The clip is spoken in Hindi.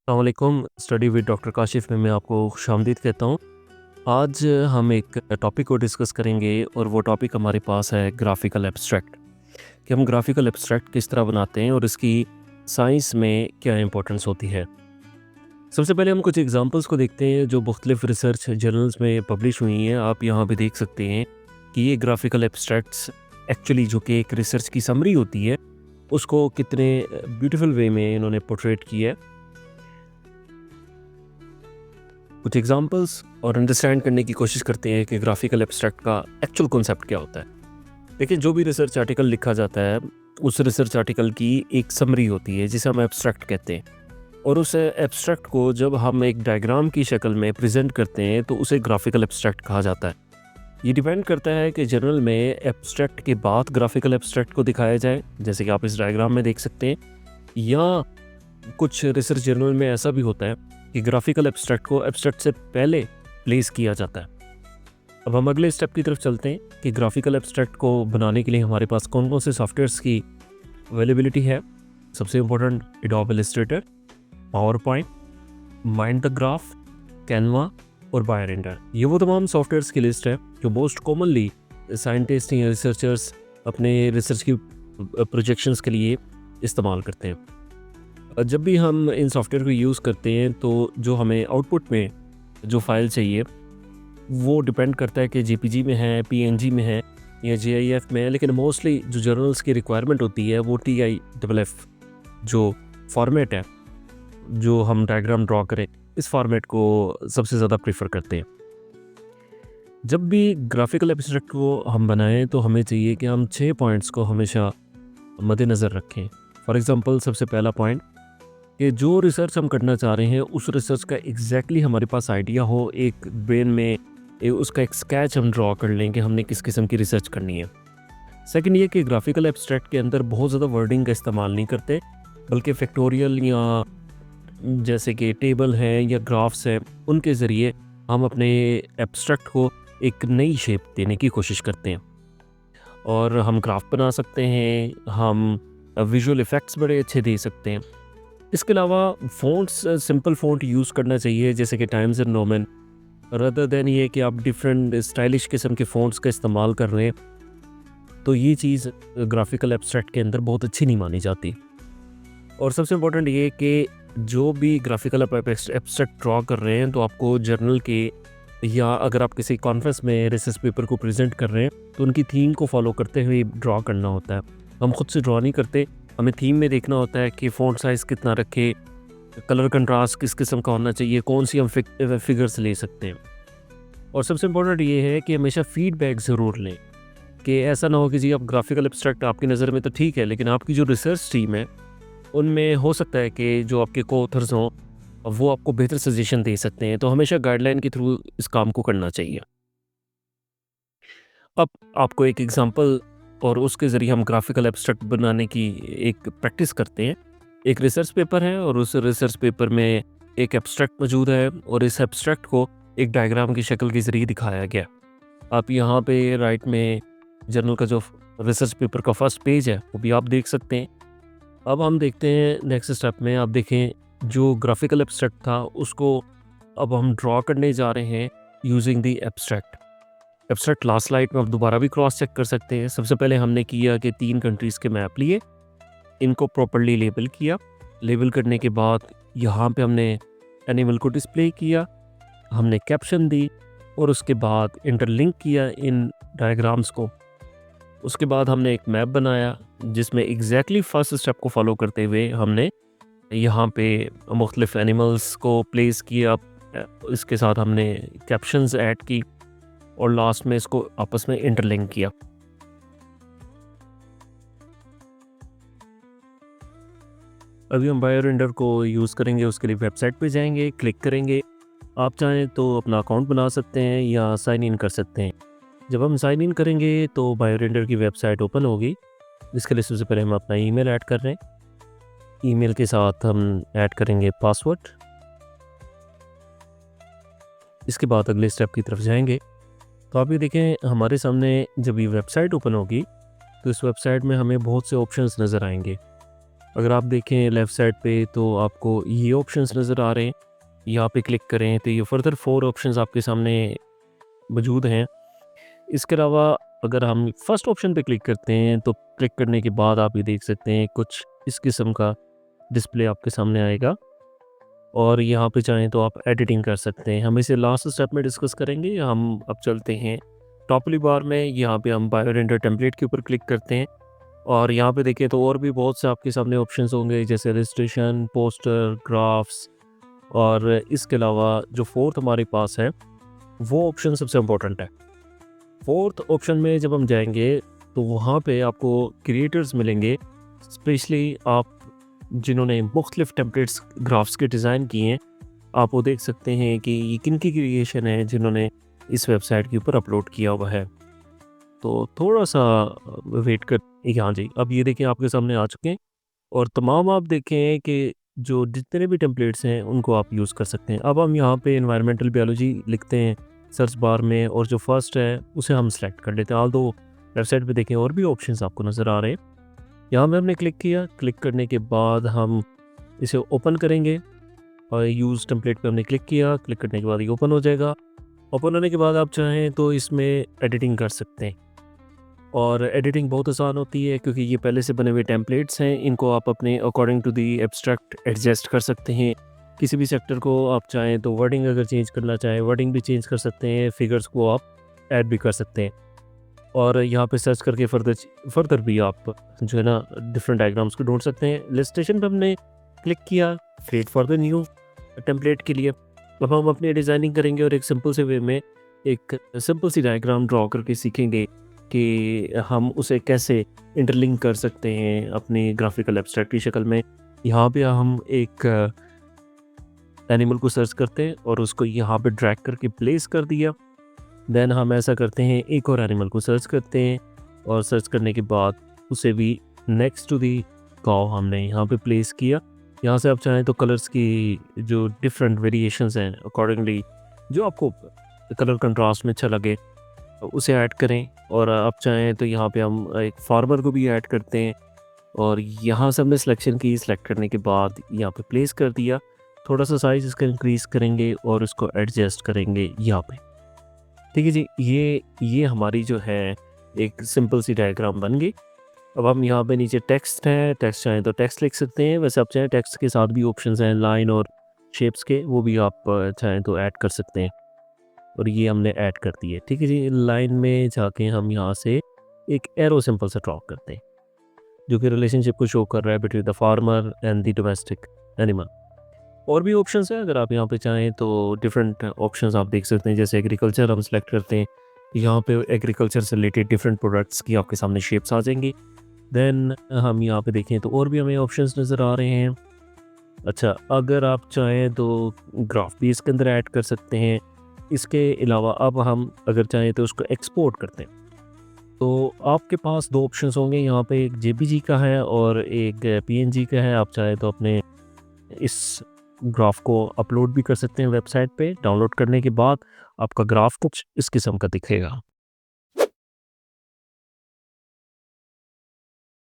अस्सलामुअलैकुम। स्टडी विद डॉक्टर काशिफ में मैं आपको खुशामदीद कहता हूँ। आज हम एक टॉपिक को डिस्कस करेंगे और वो टॉपिक हमारे पास है ग्राफिकल एब्स्ट्रैक्ट, कि हम ग्राफिकल एब्स्ट्रैक्ट किस तरह बनाते हैं और इसकी साइंस में क्या इंपॉर्टेंस होती है। सबसे पहले हम कुछ एग्जांपल्स को देखते हैं जो मुख्तलिफ रिसर्च जर्नल्स में पब्लिश हुई हैं। आप यहाँ पे देख सकते हैं कि ये ग्राफिकल एब्स्ट्रैक्ट्स एक्चुअली जो कि एक रिसर्च की समरी होती है उसको कितने ब्यूटीफुल वे में इन्होंने पोर्ट्रेट किया है। कुछ एग्जांपल्स और अंडरस्टैंड करने की कोशिश करते हैं कि ग्राफिकल एब्स्ट्रैक्ट का एक्चुअल कॉन्सेप्ट क्या होता है। देखिए, जो भी रिसर्च आर्टिकल लिखा जाता है उस रिसर्च आर्टिकल की एक समरी होती है जिसे हम एब्स्ट्रैक्ट कहते हैं, और उस एब्स्ट्रैक्ट को जब हम एक डायग्राम की शक्ल में प्रेजेंट करते हैं तो उसे ग्राफिकल एब्स्ट्रैक्ट कहा जाता है। ये डिपेंड करता है कि जर्नल में एब्स्ट्रैक्ट के बाद ग्राफिकल एब्स्ट्रैक्ट को दिखाया जाए, जैसे कि आप इस डायग्राम में देख सकते हैं, या कुछ रिसर्च जर्नल में ऐसा भी होता है कि ग्राफिकल एब्स्ट्रैक्ट को एब्स्ट्रैक्ट से पहले प्लेस किया जाता है। अब हम अगले स्टेप की तरफ चलते हैं कि ग्राफिकल एब्स्ट्रैक्ट को बनाने के लिए हमारे पास कौन कौन से सॉफ्टवेयर्स की अवेलेबिलिटी है। सबसे important adobe Illustrator, power point, mind the graph, Canva और बायोरेंडर। ये वो तमाम सॉफ्टवेयर्स की लिस्ट है जो मोस्ट कॉमनली साइंटिस्ट या रिसर्चर्स अपने रिसर्च की प्रोजेक्शंस के लिए इस्तेमाल करते हैं। जब भी हम इन सॉफ्टवेयर को यूज़ करते हैं तो जो हमें आउटपुट में जो फाइल चाहिए वो डिपेंड करता है कि जेपीजी में है, पीएनजी में है या जीआईएफ में है, लेकिन मोस्टली जो जर्नल्स की रिक्वायरमेंट होती है वो टीआईएफ जो फॉर्मेट है जो हम डायग्राम ड्रॉ करें, इस फॉर्मेट को सबसे ज़्यादा प्रेफर करते हैं। जब भी ग्राफिकल एब्स्ट्रैक्ट को हम बनाएं तो हमें चाहिए कि हम 6 पॉइंट्स को हमेशा मद्देनज़र रखें। फॉर एग्ज़ाम्पल, सबसे पहला पॉइंट कि जो रिसर्च हम करना चाह रहे हैं उस रिसर्च का एग्जैक्टली हमारे पास आइडिया हो, एक ब्रेन में उसका एक स्केच हम ड्रॉ कर लें कि हमने किस किस्म की रिसर्च करनी है। सेकंड ये कि ग्राफिकल एब्स्ट्रैक्ट के अंदर बहुत ज़्यादा वर्डिंग का इस्तेमाल नहीं करते, बल्कि फैक्टोरियल या जैसे कि टेबल है या ग्राफ्स है, उनके ज़रिए हम अपने एब्स्ट्रैक्ट को एक नई शेप देने की कोशिश करते हैं। और हम ग्राफ बना सकते हैं, हम विजुअल इफ़ेक्ट्स बड़े अच्छे दे सकते हैं। इसके अलावा फ़ॉन्ट्स, सिंपल फ़ॉन्ट यूज़ करना चाहिए जैसे कि टाइम्स एंड नोमन, रदर दैन ये कि आप डिफरेंट स्टाइलिश किस्म के फ़ॉन्ट्स का इस्तेमाल कर रहे हैं, तो ये चीज़ ग्राफिकल एब्स्ट्रैक्ट के अंदर बहुत अच्छी नहीं मानी जाती। और सबसे इम्पोर्टेंट ये कि जो भी ग्राफिकल एब्स्ट्रैक्ट ड्रॉ कर रहे हैं तो आपको जर्नल के या अगर आप किसी कॉन्फ्रेंस में रिसर्च पेपर को प्रेजेंट कर रहे हैं तो उनकी थीम को फॉलो करते हुए ड्रॉ करना होता है। हम खुद से ड्रॉ नहीं करते, हमें थीम में देखना होता है कि फ़ॉन्ट साइज़ कितना रखें, कलर कंट्रास्ट किस किस्म का होना चाहिए, कौन सी हम फिगर्स ले सकते हैं। और सबसे इम्पोर्टेंट ये है कि हमेशा फीडबैक ज़रूर लें, कि ऐसा ना हो कि जी आप ग्राफिकल एब्स्ट्रैक्ट आपकी नज़र में तो ठीक है, लेकिन आपकी जो रिसर्च टीम है उनमें हो सकता है कि जो आपके को-ऑथर्स हों वो आपको बेहतर सजेशन दे सकते हैं। तो हमेशा गाइडलाइन के थ्रू इस काम को करना चाहिए। अब आपको एक एग्जांपल और उसके ज़रिए हम ग्राफिकल एब्स्ट्रैक्ट बनाने की एक प्रैक्टिस करते हैं। एक रिसर्च पेपर है और उस रिसर्च पेपर में एक एब्स्ट्रैक्ट मौजूद है और इस एब्स्ट्रैक्ट को एक डायग्राम की शक्ल के ज़रिए दिखाया गया। आप यहाँ पे राइट में जर्नल का जो रिसर्च पेपर का फर्स्ट पेज है वो भी आप देख सकते हैं। अब हम देखते हैं नेक्स्ट स्टेप में, आप देखें जो ग्राफिकल एब्स्ट्रैक्ट था उसको अब हम ड्रॉ करने जा रहे हैं using the abstract last slide में आप दोबारा भी क्रॉस चेक कर सकते हैं। सबसे पहले हमने किया कि 3 कंट्रीज़ के मैप लिए, इनको प्रॉपर्ली लेबल किया। लेबल करने के बाद यहाँ पे हमने एनिमल को डिस्प्ले किया, हमने कैप्शन दी और उसके बाद इंटरलिंक किया इन डायग्राम्स को। उसके बाद हमने एक मैप बनाया जिसमें एग्जैक्टली फर्स्ट स्टेप को फॉलो करते हुए हमने यहाँ पे मुख्तलिफ एनिमल्स को प्लेस किया, इसके साथ हमने कैप्शंस ऐड की और लास्ट में इसको आपस में इंटरलिंक किया। अभी हम बायोरेंडर को यूज़ करेंगे, उसके लिए वेबसाइट पे जाएंगे, क्लिक करेंगे। आप चाहें तो अपना अकाउंट बना सकते हैं या साइन इन कर सकते हैं। जब हम साइन इन करेंगे तो बायोरेंडर की वेबसाइट ओपन होगी। इसके लिए सबसे पहले हम अपना ईमेल ऐड कर रहे हैं। ईमेल के साथ हम ऐड करेंगे पासवर्ड। इसके बाद अगले स्टेप की तरफ जाएंगे तो आप ये देखें हमारे सामने जब ये वेबसाइट ओपन होगी तो इस वेबसाइट में हमें बहुत से ऑप्शंस नज़र आएंगे। अगर आप देखें लेफ़्ट साइड पे तो आपको ये ऑप्शंस नज़र आ रहे हैं। यहाँ पे क्लिक करें तो ये फर्दर 4 ऑप्शंस आपके सामने मौजूद हैं। इसके अलावा अगर हम फर्स्ट ऑप्शन पे क्लिक करते हैं तो क्लिक करने के बाद आप ये देख सकते हैं कुछ इस किस्म का डिस्प्ले आपके सामने आएगा और यहाँ पे चाहें तो आप एडिटिंग कर सकते हैं। हम इसे लास्ट स्टेप में डिस्कस करेंगे। हम अब चलते हैं टॉप वाली बार में, यहाँ पे हम बायो रेंडर टेम्पलेट के ऊपर क्लिक करते हैं और यहाँ पे देखें तो और भी बहुत से आपके सामने ऑप्शंस होंगे जैसे रजिस्ट्रेशन, पोस्टर, ग्राफ्स और इसके अलावा जो फोर्थ हमारे पास है वो ऑप्शन सबसे इम्पोर्टेंट है। फोर्थ ऑप्शन में जब हम जाएंगे तो वहाँ पे आपको क्रिएटर्स मिलेंगे, स्पेशली आप जिन्होंने मुख्तलिफ टेम्पलेट्स ग्राफ्स के डिज़ाइन किए हैं। आप वो देख सकते हैं कि ये किन की क्रिएशन है जिन्होंने इस वेबसाइट के ऊपर अपलोड किया हुआ है। तो थोड़ा सा वेट कर, हाँ जी, अब ये देखें आपके सामने आ चुके हैं और तमाम आप देखें कि जो जितने भी टेम्पलेट्स हैं उनको आप यूज़ कर सकते हैं। अब हम यहाँ पे एनवायरमेंटल बायोलॉजी लिखते हैं सर्च बार में और जो फर्स्ट है उसे हम सेलेक्ट कर लेते हैं। ऑल दो वेबसाइट पे देखें और भी ऑप्शंस आपको नज़र आ रहे हैं। यहाँ पे हमने क्लिक किया, क्लिक करने के बाद हम इसे ओपन करेंगे और यूज़ टेम्पलेट पे हमने क्लिक किया, क्लिक करने के बाद ये ओपन हो जाएगा। ओपन होने के बाद आप चाहें तो इसमें एडिटिंग कर सकते हैं और एडिटिंग बहुत आसान होती है क्योंकि ये पहले से बने हुए टेम्पलेट्स हैं। इनको आप अपने according to the abstract adjust कर सकते हैं। किसी भी सेक्टर को आप चाहें तो वर्डिंग अगर चेंज करना चाहें वर्डिंग भी चेंज कर सकते हैं, फिगर्स को आप ऐड भी कर सकते हैं और यहाँ पे सर्च करके फर्दर भी आप जो है ना डिफरेंट डायग्राम्स को ढूंढ सकते हैं। इलस्ट्रेशन पे हमने क्लिक किया, create for the new template के लिए। अब हम अपनी डिज़ाइनिंग करेंगे और एक सिंपल से वे में एक सिंपल सी डायग्राम ड्रॉ करके सीखेंगे कि हम उसे कैसे इंटरलिंक कर सकते हैं अपनी ग्राफिकल एब्स्ट्रैक्ट की शक्ल में। यहाँ पे हम एक एनिमल को सर्च करते हैं और उसको यहाँ पे ड्रैग करके प्लेस कर दिया। देन हम ऐसा करते हैं एक और एनिमल को सर्च करते हैं और सर्च करने के बाद उसे भी नेक्स्ट टू दी काउ हमने यहाँ पे प्लेस किया। यहाँ से आप चाहें तो कलर्स की जो डिफरेंट वेरिएशंस हैं अकॉर्डिंगली जो आपको कलर कंट्रास्ट में अच्छा लगे उसे ऐड करें और आप चाहें तो यहाँ पे हम एक फार्मर को भी ऐड करते हैं और यहाँ से हमने सिलेक्शन की, सिलेक्ट करने के बाद यहाँ पे प्लेस कर दिया। थोड़ा सा साइज़ इसका इंक्रीज़ करेंगे और इसको एडजस्ट करेंगे यहाँ पे। ठीक है जी, ये हमारी जो है एक सिंपल सी डायग्राम बन गई। अब हम यहाँ पे नीचे टेक्स्ट है, टेक्स्ट चाहें तो टेक्स्ट लिख सकते हैं। वैसे आप चाहें टेक्स्ट के साथ भी ऑप्शंस हैं लाइन और शेप्स के, वो भी आप चाहें तो ऐड कर सकते हैं और ये हमने ऐड कर दिए। ठीक है जी, लाइन में जाके हम यहाँ से एक एरो सिंपल सा ड्रॉ करते हैं जो कि रिलेशनशिप को शो कर रहा है between the farmer and the domestic animal. और भी ऑप्शंस हैं, अगर आप यहाँ पे चाहें तो डिफरेंट ऑप्शंस आप देख सकते हैं। जैसे एग्रीकल्चर हम सेलेक्ट करते हैं, यहाँ पे एग्रीकल्चर से रिलेटेड डिफरेंट प्रोडक्ट्स की आपके सामने शेप्स आ जाएंगी। देन हम यहाँ पे देखें तो और भी हमें ऑप्शंस नज़र आ रहे हैं। अच्छा, अगर आप चाहें तो ग्राफ भी इसके अंदर ऐड कर सकते हैं। इसके अलावा अब हम अगर चाहें तो उसको एक्सपोर्ट करते हैं तो आपके पास दो ऑप्शंस होंगे। यहाँ पे एक जेपीजी का है और एक पीएनजी का है। आप चाहें तो अपने इस ग्राफ को अपलोड भी कर सकते हैं वेबसाइट पे। डाउनलोड करने के बाद आपका ग्राफ कुछ इस किस्म का दिखेगा।